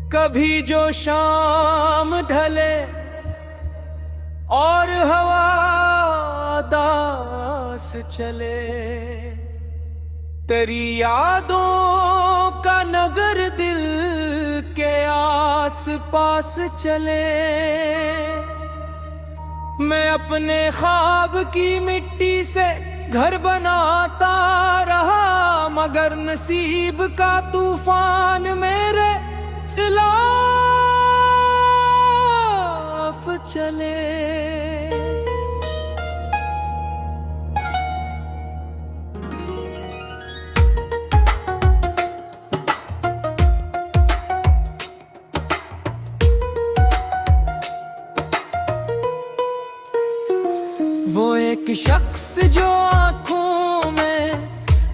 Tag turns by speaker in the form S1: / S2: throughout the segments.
S1: कभी जो शाम ढले और हवा दास चले, तेरी यादों का नगर दिल के आस पास चले। मैं अपने ख्वाब की मिट्टी से घर बनाता रहा, मगर नसीब का तूफान मेरे खिलाफ चले। वो एक शख्स जो आँखों में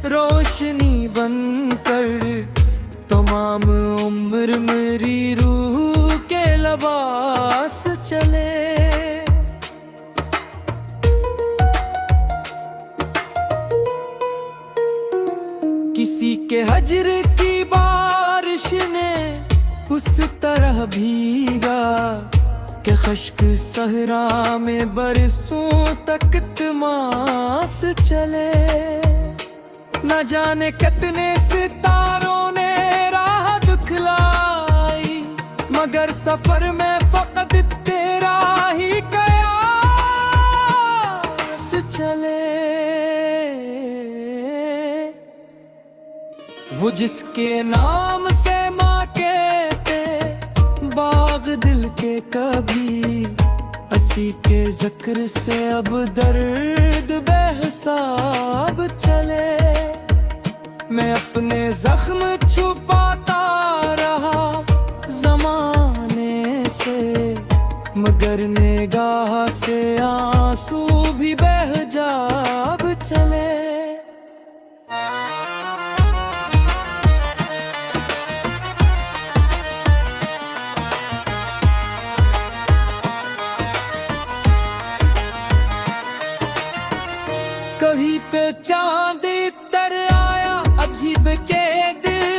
S1: रोशनी बनकर तमाम उम्र मेरी रूह के लिबास चले। किसी के हजर की बारिश ने उस तरह भीगा कि खश्क सहरा में बरसों तक तमास चले। न जाने कितने सितारों ने राह दिखलाई, मगर सफर में फकत तेरा ही कयास चले। वो जिसके नाम से माँ कहते बाग दिल के, कभी असी के जिक्र से अब दर्द बेहिसाब चले। मैं अपने जख्म छुपाता रहा जमाने से, मगर निगाह से आंसू भी बेहिजाब चले। कहीं पे चांद तर आया अजीब के दिल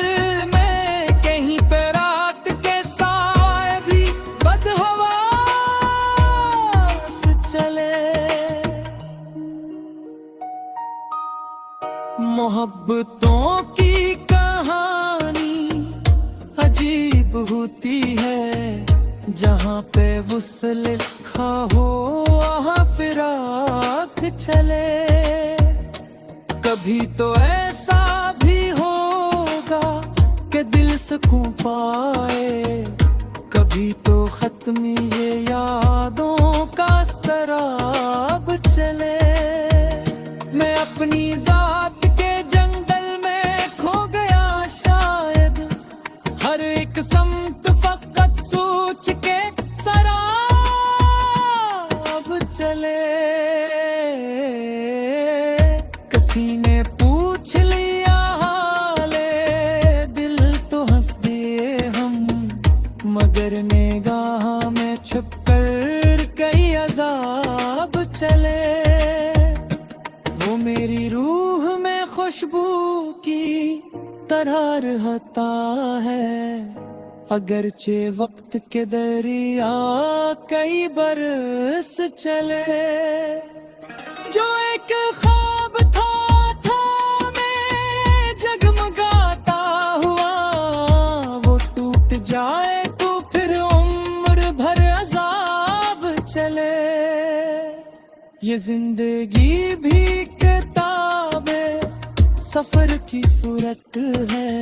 S1: में, कहीं पे रात के साए भी बदहवास चले। मोहब्बतों की कहानी अजीब होती है, जहाँ पे वुसल लिखा हो वहाँ फिराक चले। कभी तो ऐसा भी होगा कि दिल सुकून पाए, कभी तो खत्म ये यादों का स्तराब चले। मैं अपनी जात के जंगल में खो गया शायद, हर एक समत फकत सोच के सराब चले। किसी ने पूछ लिया हाले दिल तो हंस दिए हम, मगर निगाह में छुपकर कई अजाब चले। वो मेरी रूह में खुशबू की तरह रहता है, अगरचे वक्त के दरिया कई बरस चले। जो एक ख्वाब था मैं जगमगाता हुआ, वो टूट जाए तो फिर उम्र भर अजाब चले। ये जिंदगी भी किताबे सफर की सूरत है,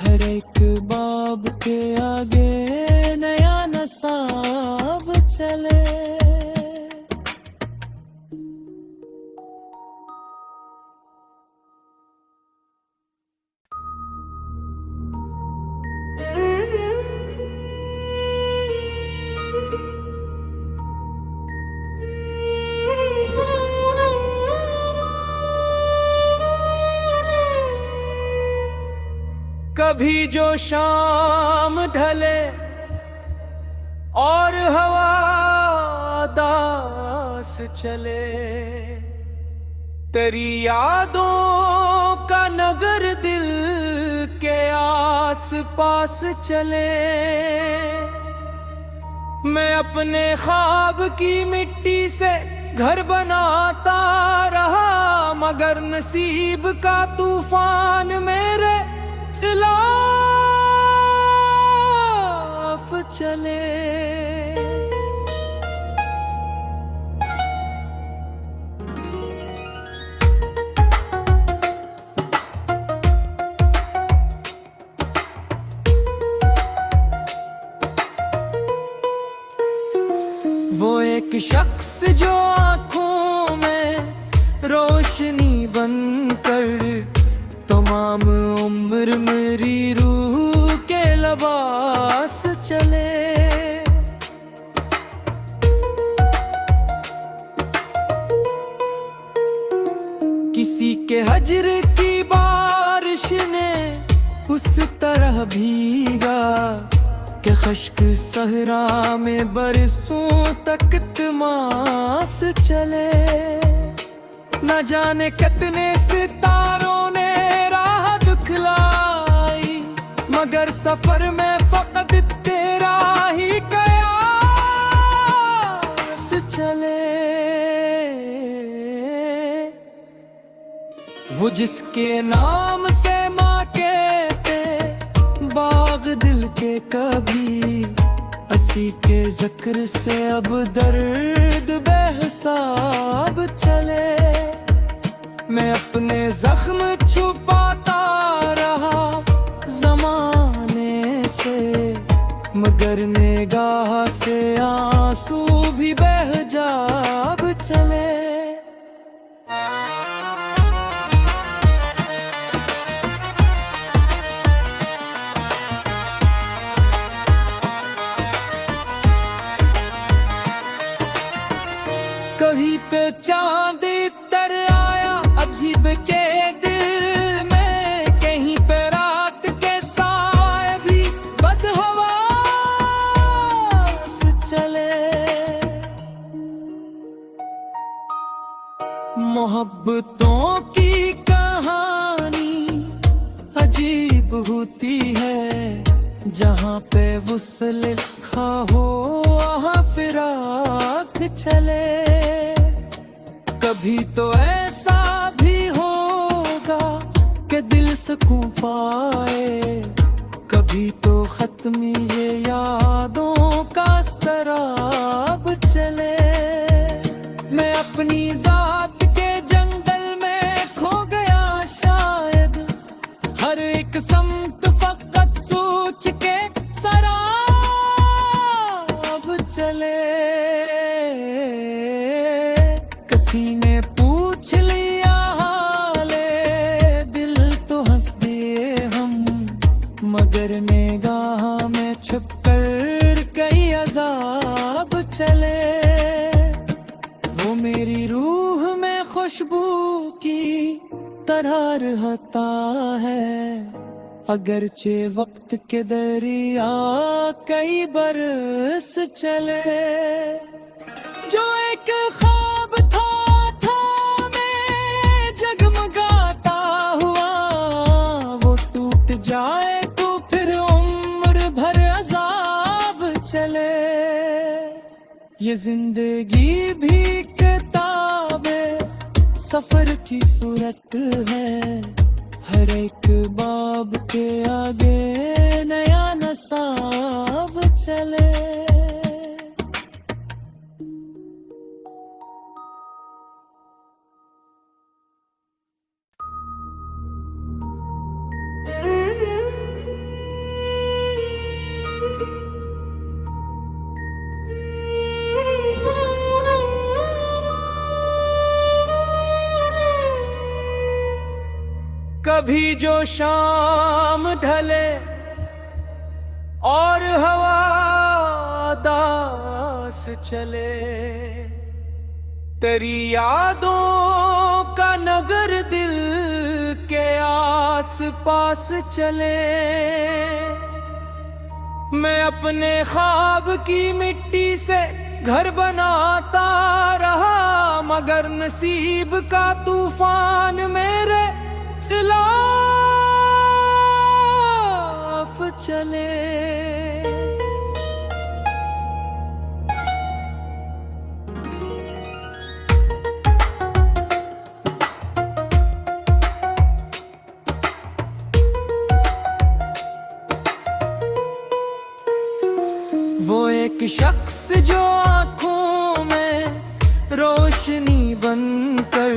S1: हर एक बाब के आगे नया नसाब चले। कभी जो शाम ढले और हवा दास चले, तेरी यादों का नगर दिल के आस पास चले। मैं अपने ख्वाब की मिट्टी से घर बनाता रहा, मगर नसीब का तूफान मेरे खिलाफ चले। वो एक शख्स जो आँखों में रोशनी बनकर तमाम उम्र मेरी रूह के लिबास चले। किसी के हजर की बारिश ने उस तरह भीगा कि खश्क सहरा में बरसों तक तमास चले। न जाने कितने सितारों ने राह दिखलाई, मगर सफर में फकत तेरा ही कयास चले। वो जिसके नाम से माँ कहते बाग दिल के कभी, असी के जिक्र से अब दर्द बेहिसाब चले। मैं अपने जख्म छुपाता रहा जमाने से, मगर निगाह से आंसू भी बेहिजाब चले। कभी पे चांद तर आया अजीब के दिल में, कहीं पे रात के साए भी बदहवास चले। मोहब्बतों की कहानी अजीब होती है, जहाँ पे वुसल लिखा हो वहाँ फिराक चले। कभी तो ऐसा भी होगा कि दिल सुकून पाए, कभी तो खत्म ये यादों का स्तराब चले। मैं अपनी जात के जंगल में खो गया शायद, हर एक समत फकत सोच के सराब चले। किसी ने पूछ लिया हाले दिल तो हंस दिए हम, मगर निगाह में छुपकर कई अजाब चले। वो मेरी रूह में खुशबू की तरह रहता है, अगरचे वक्त के दरिया कई बरस चले। जो एक ख्वाब था मैं जगमगाता हुआ, वो टूट जाए तो फिर उम्र भर अजाब चले। ये जिंदगी भी किताबे सफर की सूरत है, हर एक बाब के आगे नया नसाब चले। कभी जो शाम ढले और हवा दास चले, तेरी यादों का नगर दिल के आस पास चले। मैं अपने ख्वाब की मिट्टी से घर बनाता रहा, मगर नसीब का तूफान मेरे खिलाफ चले। वो एक शख्स जो आँखों में रोशनी बनकर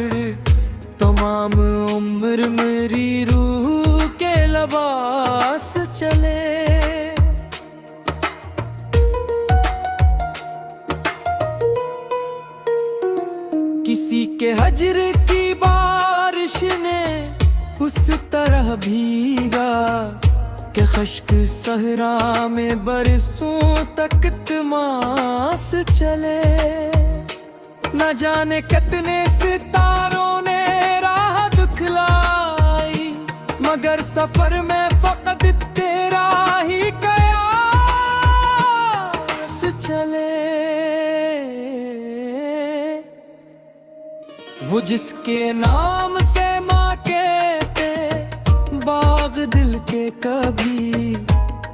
S1: तमाम उम्र मेरी रूह के लिबास चले। किसी के हजर की बारिश ने उस तरह भीगा कि खश्क सहरा में बरसों तक तमास चले। न जाने कितने सितारों ने राह दिखलाई, मगर सफर में फकत तेरा ही कयास चले। वो जिसके नाम से माँ कहते बाग दिल के कभी,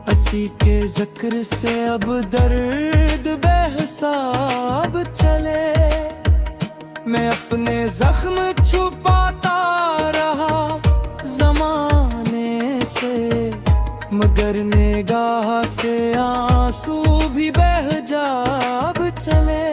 S1: असी के जिक्र से अब दर्द बेहिसाब चले। मैं अपने जख्म छुपाता रहा जमाने से, मगर निगाह से आंसू भी बह जाब चले।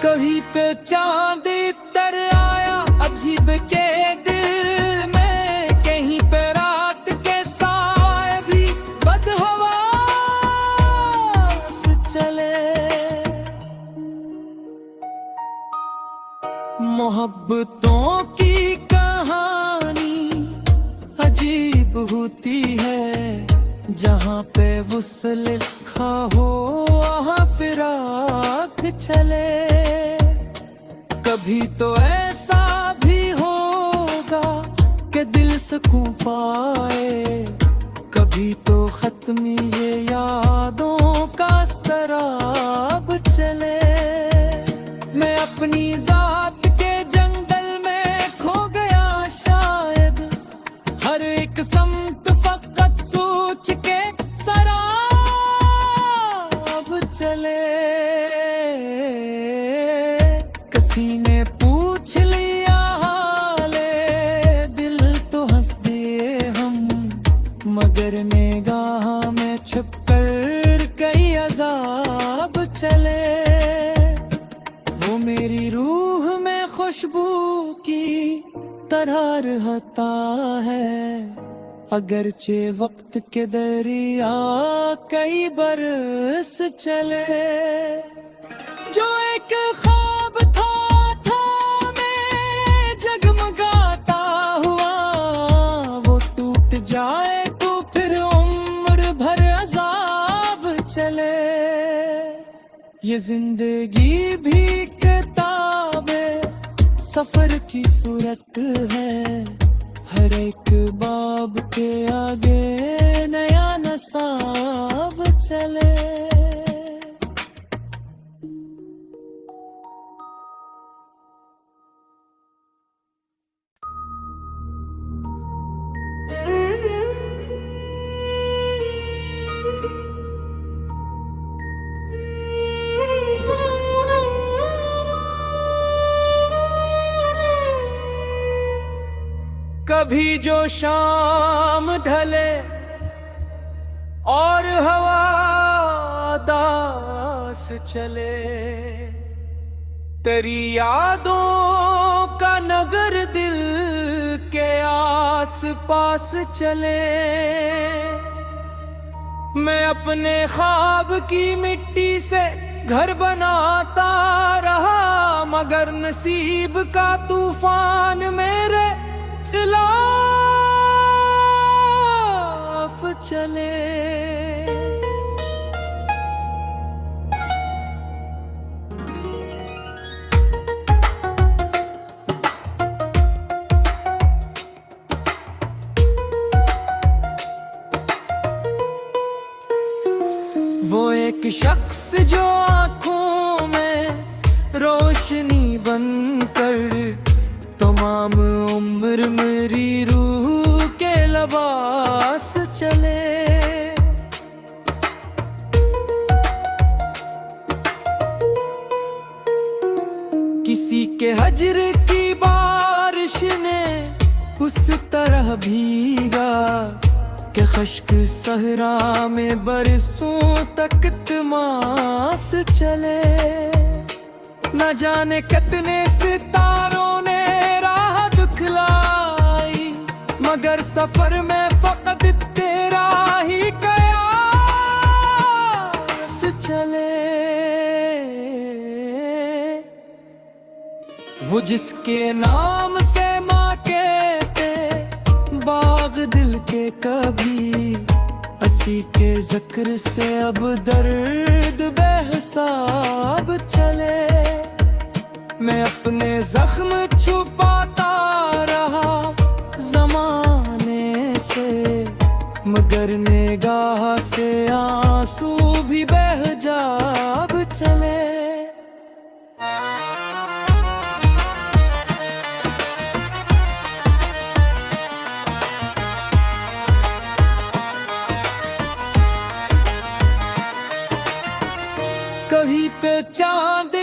S1: कहीं पे चांद तर आया अजीब के दिल में, कहीं पे रात के साए भी बदहवास चले। मोहब्बतों की कहानी अजीब होती है, जहाँ पे वुसल लिखा हो वहाँ फिराक चले। कभी तो ऐसा भी होगा कि दिल सुकून पाए, कभी तो खत्म ये यादों का स्तराब चले। मैं अपनी जात के जंगल में खो गया शायद, हर एक समत फकत सोच के सराब चले। किसी ने पूछ लिया हाले दिल तो हंस दिए हम, मगर निगाह में छुपकर कई अजाब चले। वो मेरी रूह में खुशबू की तरह रहता है, अगरचे वक्त के दरिया कई बरस चले। जो एक ख्वाब था मैं जगमगाता हुआ, वो टूट जाए तो फिर उम्र भर अजाब चले। ये जिंदगी भी किताबे सफर की सूरत है, हर एक बाब के आगे नया नसाब चले। कभी जो शाम ढले और हवा दास चले, तेरी यादों का नगर दिल के आस पास चले। मैं अपने ख्वाब की मिट्टी से घर बनाता रहा, मगर नसीब का तूफान मेरे खिलाफ चले। वो एक शख्स जो आँखों में रोशनी बनकर तमाम उम्र मेरी रूह के लिबास चले। किसी के हजर की बारिश ने उस तरह भीगा कि खश्क सहरा में बरसों तक तमास चले। न जाने कितने सितारों ने राह दिखलाई, मगर सफर में फकत तेरा ही कयास चले। वो जिसके नाम से माँ कहते बाग दिल के कभी, असी के जिक्र से अब दर्द बेहिसाब चले। मैं अपने जख्म छुपाता रहा जमाने से, मगर निगाह से आंसू भी बेहिजाब चले। कहीं पे चांद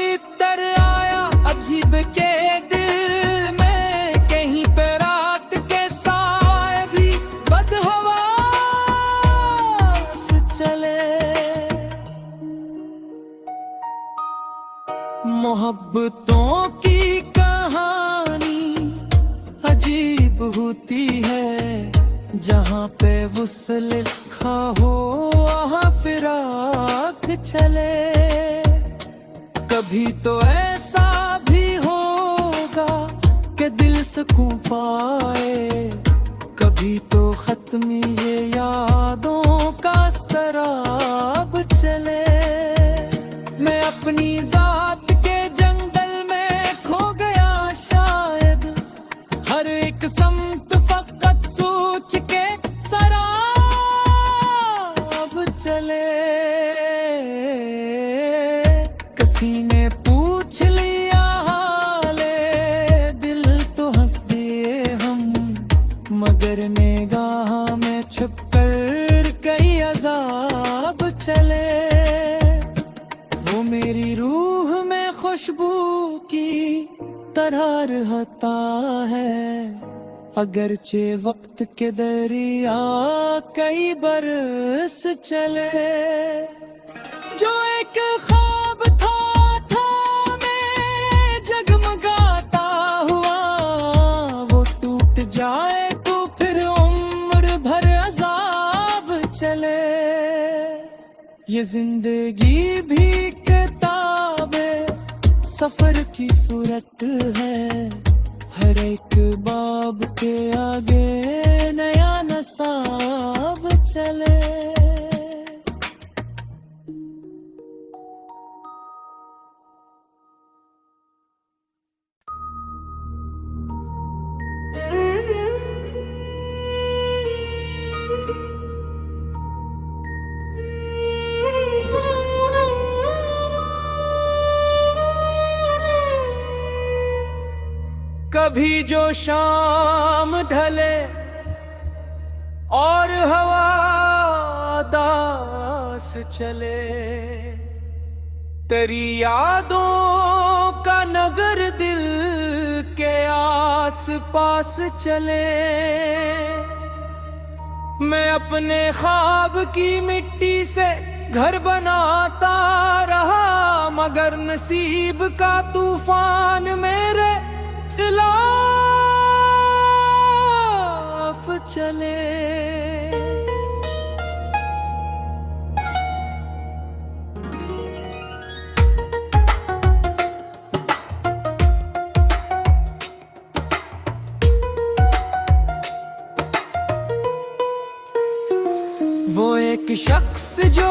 S1: तर आया अजीब के दिल में, कहीं पे रात के साए भी बदहवास चले। मोहब्बतों की कहानी अजीब होती है, जहाँ पे वुसल लिखा हो वहाँ फिराक चले। कभी तो ऐसा भी होगा कि दिल सुकून पाए, कभी तो खत्म ये यादों का स्तराब चले। मैं अपनी जात के जंगल में खो गया शायद, हर एक समत फकत सोच के सराब चले। किसी ने पूछ लिया हाले दिल तो हंस दिए हम, मगर निगाह में छुपकर कई अजाब चले। वो मेरी रूह में खुशबू की तरह रहता है, अगरचे वक्त के दरिया कई बरस चले। जो एक ख्वाब था मैं जगमगाता हुआ, वो टूट जाए तो फिर उम्र भर अजाब चले। ये जिंदगी भी किताबे सफर की सूरत है, हर एक बाब के आगे नया नसाब चले। कभी जो शाम ढले और हवा दास चले, तेरी यादों का नगर दिल के आस पास चले। मैं अपने ख्वाब की मिट्टी से घर बनाता रहा, मगर नसीब का तूफान मेरे खिलाफ चले। वो एक शख्स जो